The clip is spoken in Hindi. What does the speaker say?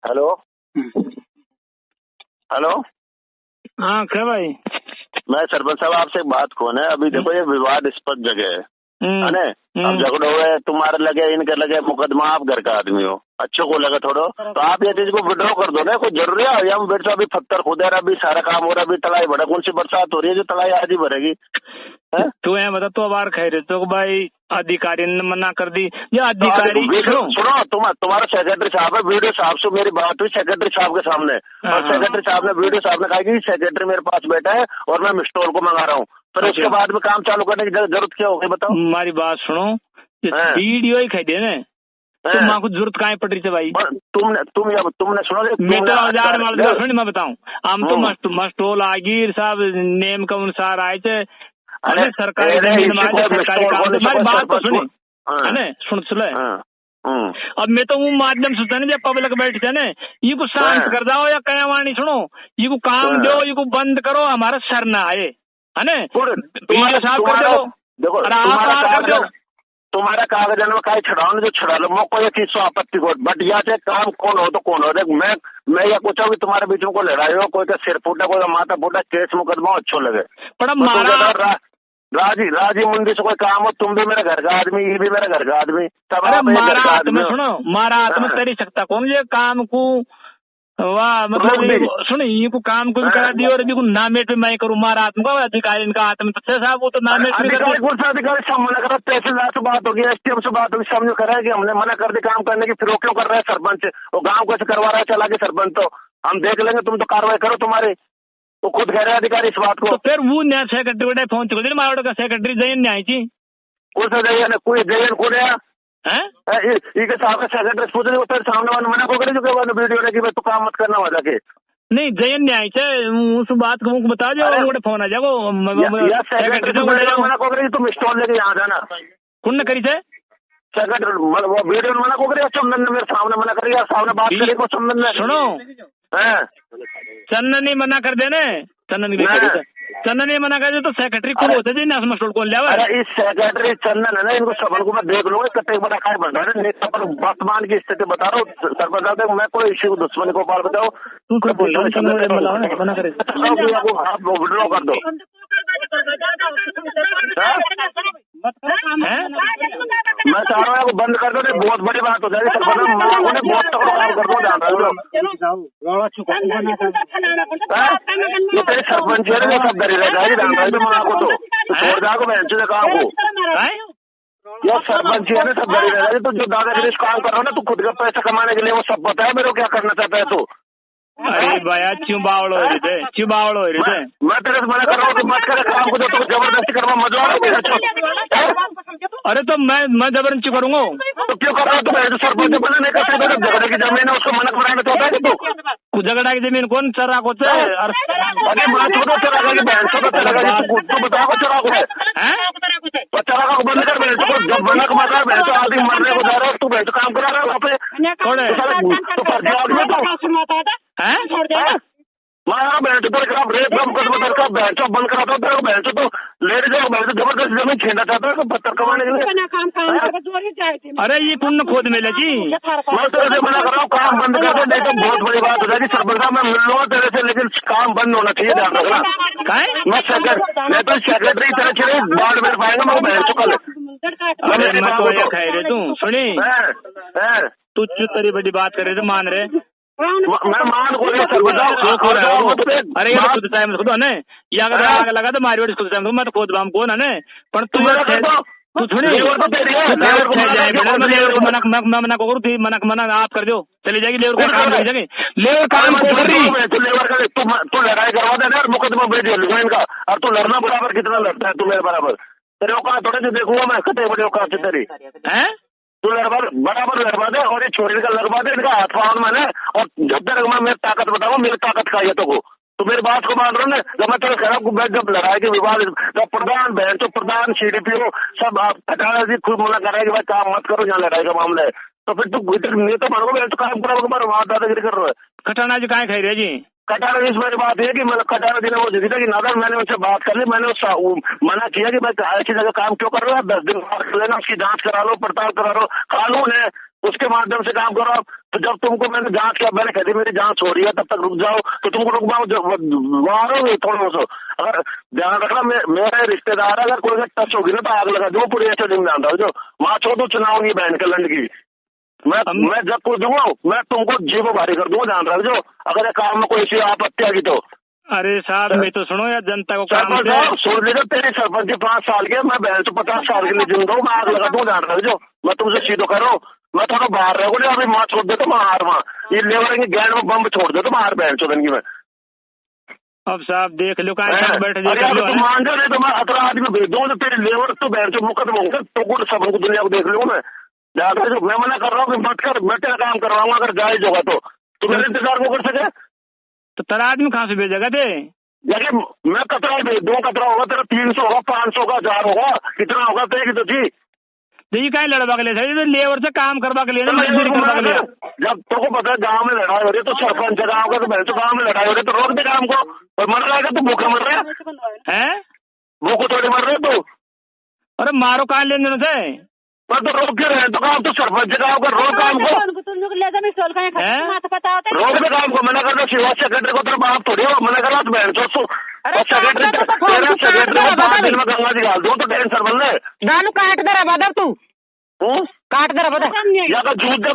Hello hello. हाँ क्या भाई? मैं सरपंच साहब आपसे एक बात कौन है, अभी देखो ये विवादास्पद जगह है ना। अब झगड़ो है, तुम्हारे लगे इनके लगे मुकदमा, आप घर का आदमी हो, अच्छों को लगा थोड़ो, तो आप ये चीज को विड्रॉ कर दो ना, कोई जरूरी है? हम फिर से अभी पत्थर खुदे रहा, अभी सारा काम हो रहा, अभी तलाई भरा, कौन सी बरसात हो रही है जो तलाई आज ही भरेगी? तू है बता, तो बार कह रहे तो भाई अधिकारी ने मना कर दी या अधिकारी? सुनो तुम्हारा सेक्रेटरी साहब है, वीडियो साहब से मेरी बात हुई सेक्रेटरी साहब के सामने, और सेक्रेटरी साहब ने वीडियो साहब ने कहा कि सेक्रेटरी मेरे पास बैठा है और मैं मिस्टोल को मंगा रहा हूँ, फिर उसके बाद में काम चालू करने की जरूरत क्या होगी बताओ? हमारी बात सुनो, वीडियो ही कह दे तो माँ को जरूरत कहाँ पड़ रही थी भाई? तुमने सुनो, मैं तो सुन मैं बताऊँ, हम तो मस्टोल आगिर साहब नेम के अनुसार आए थे, सरकारी हमारी बात तो सुनी है ना, सुन अब मैं तो वो माध्यम से जब पब्लिक बैठते ना, ये को शांत कर जाओ या कया वाणी सुनो, ये को काम दो, ये को बंद करो, हमारा सर ना आए है ना, देखो तुम्हारा कागज में कहीं छड़ाओ जो छड़ा लो, मोको ये चीज आपत्ति को, बट या चाहे काम कौन हो तो कौन हो, देख मैं या कुछ भी तुम्हारे बीच में को लड़ाई हो, कोई का सिर फूटा, कोई का माथा फूटा, केस मुकदमा अच्छो लगे, पर राजी मुंडी से कोई काम हो, तुम भी मेरे घर का आदमी, ये भी मेरे घर का आदमी, सब सुनो मारा हाथ में कर ही सकता कौन ये काम को, वाह मतलब सुनो ये को काम को भी करा दियो और अभी को नामेट पे मैं करूँ, मारा आत्म का अधिकारी इनका आत्म तो साहब वो तो नामेट अधिकारी सब मना करा, तहसीलदार से बात होगी, STM से बात होगी, समझो करा है कि हमने मना कर दी काम करने की, फिर वो क्यों कर रहा है सरपंच, वो गाँव कैसे करवा रहा है चला के सरपंच, तो हम देख लेंगे, तुम तो कार्रवाई करो तुम्हारे, वो खुद कह रहे हैं अधिकारी इस बात को। तो फिर वो न्याय सेक्रेटरी फोन चुके मारोड़ का सेक्रेटरी जयन न्याय की कौन सा जयन, कोई जयन कौन है? साहब का सेक्रेटरी पूछ रहे, फिर सामने वाले मना को करे जो वीडियो ने कि तू काम मत करना वजह के नहीं जयन न्याय से उस बात को बता दो, फोन आ जाओ मना को करे, तुम स्टॉल लेके यहाँ जाना कौन न करी थे सेक्रेटरी वीडियो मना को करे, चंदन ने मेरे सामने मना करी, सामने बात करी को चंदन ने सुनो चंदन नहीं मना कर देने, चंदन नहीं मना कर दे तो सेक्रेटरी कौन होते थे ना कौन लिया? अरे इस सेक्रेटरी चंदन है ना, इनको सबन को मैं देख लूंगा कट्टे बड़ा काय बन रहा है, नेता पर वर्तमान की स्थिति बता रहा हूँ सरपंच साहब, मैं कोई इश्यू दुश्मनी को पाल बताओ, आप विड्रॉ कर दो, मैं चाह रहा हूँ बंद कर दो, बहुत बड़ी बात हो जाएगी सरपंच, ने बहुत तगड़ा काम कर दो, जान ये तेरे सरपंच है ना, सब डरी रह जाएगी, जान रहा माँ को तो छोड़ जाओ बहन से काम को, ये सरपंच है ना, सब डरी रह जाएगी, तो जो दादागिरी काम कर रहा है ना, तू खुद का पैसा कमाने के लिए, वो सब पता है मेरे को क्या करना चाहता है तू। अरे भैया चुबावड़ हो रही थे मैं तेरे से मना कर रहा हूँ कि मत करे काम को, जो तुम जबरदस्ती करवा मजा आ रहा है। अरे तो मैं जबरदस्ती करूंगा तो क्यों कर रहा हूँ? तुम्हें सरपंच बना नहीं कर सकते, झगड़े की जमीन है उसको मनक बनाना चाहता है तू? झगड़ा की जमीन कौन चराक होता है? अरे मैं छोटा चरागा की बहन से चलेगा, तू बताओ चराक है चरागा को बंद कर, बहन जब मनक मारा बहन तो आदमी मरने को जा रहा है, तू बहन काम करा रहा है वहाँ पे, तो फर्जी आदमी तो मारा बहन तेरे खिलाफ रेप का मुकदमा दर्ज बहन चो बंद कराता तेरे को, बहन तो लेडी जाओ बहन जबरदस्ती जमीन छीनना चाहता है पत्थर कमाने के लिए। अरे ये पुण्य खोद में लगी, मैं तेरे से मना कर रहा हूँ काम बंद कर दो, नहीं तो बहुत बड़ी बात हो जाएगी सरपंच साहब, मैं मिल लूंगा तेरे से, लेकिन काम बंद होना चाहिए, ध्यान रखना। मैं तो सेक्रेटरी तरह चले बाढ़ मिल पाएगा, मैं बहन चुका ले तू सुनी तू तेरी बड़ी बात कर रहे थे, मान रहे मैं मान को अरे ये खुद टाइम खुद है या अगर आग लगा तो मारी खुद टाइम मैं तो खुद बाम कौन है पर तू थोड़ी मना को करूँ मना आप कर दो, चली जाएगी लेबर का काम कर जाएगी, लेबर काम कर रही लेबर का तू लड़ाई करवा देना और मुकदमा भेज जमीन का, और तू लड़ना बराबर कितना लड़ता है तू मेरे बराबर, तेरे औकात थोड़े से देखूंगा मैं, कते बड़े औकात से तेरी है, तू बराबर लड़वा दे, और ये छोरी का लगवा दे, इनका हाथ पाँव मैंने, और जब तक मैं मेरी ताकत बताऊँ, मेरी ताकत का ये तो मेरी बात को मान रहा हूँ ना, जब मैं तेरे कह रहा जब लड़ाई के विवाद, जब प्रधान बहन तो प्रधान CDPO सब कटाना जी खुद मना कर रहा है कि भाई काम मत करो, यहाँ लड़ाई का मामला है, तो फिर तू नेता मानो बहन तो काम करा वहाँ दादागिरी कर रहा है। कटाना जी कहाँ खाई रहे जी? कटाना जी मेरी बात है कि मतलब कटाना जी ने वो जिदी था कि नादर, मैंने उनसे बात कर ली, मैंने मना किया कि भाई ऐसी जगह काम क्यों कर रहे हो, 10 दिन बाद कर लेना, उसकी जांच करा लो, पड़ताल करा लो, कानून है उसके माध्यम से काम करो, तो जब तुमको मैंने जांच किया, मैंने कह दी मेरी जांच हो रही है, तब तक रुक जाओ, तो तुमको रुकवाओ, मारोगे थोड़ा सा। अगर ध्यान रखना, मेरे रिश्तेदार अगर कोई से टच होगी ना तो आग लगा दो पूरी, ऐसे दिन जानता हूँ जो वहां छोड़ो चुनाव नहीं बहन के लंड की। मैं जब कुछ दूंगा मैं तुमको जीव भारी कर दूंगा, ध्यान रख जो, अगर ये काम में कोई सी आपत्ति आएगी तो। अरे साहब मैं तो सुनो यार, जनता को काम सरपंच साहब सुन लीजिए, तेरी सरपंच जी 5 साल के, मैं बहन से 50 साल के लिए जिंदा हूँ, मैं आग लगा दूँ, ध्यान रख जो। मैं तुमसे सीधो करो, मैं थोड़ा बाहर रहोगे, अभी माँ छोड़ दे तो मैं हार वहाँ ये लेवर की गैंड में बम छोड़ दे तो मैं हार बहन चोदन की मैं। अब साहब देख लो कहाँ बैठ तू मान जा, नहीं तो मैं 18 आदमी भेज दूंगा, तो तेरी लेवर तो बहन से मुकदमा होगा तो कुछ सब दुनिया को देख लूंगा मैं। ज्यादा जो मैं मना कर रहा हूँ मत कर, मैं तेरा काम करवाऊंगा अगर जायज होगा तो मेरे इंतजार को कर सके। तो तेरा आदमी कहाँ से भेजेगा थे? लेकिन मैं कतरा भेज दूंगा, कतरा होगा तेरा 300 होगा, 500 का, 1000 होगा, कितना होगा तेरी तो जी। देखिए कहीं लड़वा के लिए तो लेबर से काम करवा के लिए मजदूरी करवा के लिए। जब तुमको पता है गांव में लड़ाई हो रही है तो सरपंच गांव का तो बहन तो गांव में लड़ाई हो रही है तो रोक दे काम को, और मर रहा है तो भूखे मर रहे हैं, भूखो थोड़ी मर रहे तो। अरे मारो कहाँ लेन देन से, पर तो रोक के रहे तो काम तो सरपंच गांव का, रोक काम को, रोक दे काम को। मना करना शिवा सेक्रेटरी को तेरा बाप थोड़ी हो, मना करना बहन चो सेक्रेटरी दिन में गंगा जी डाल दो तो टेंशन बन रहे दानू काट दे रहा बदर तू, काट दे रहा बदर या तो जूत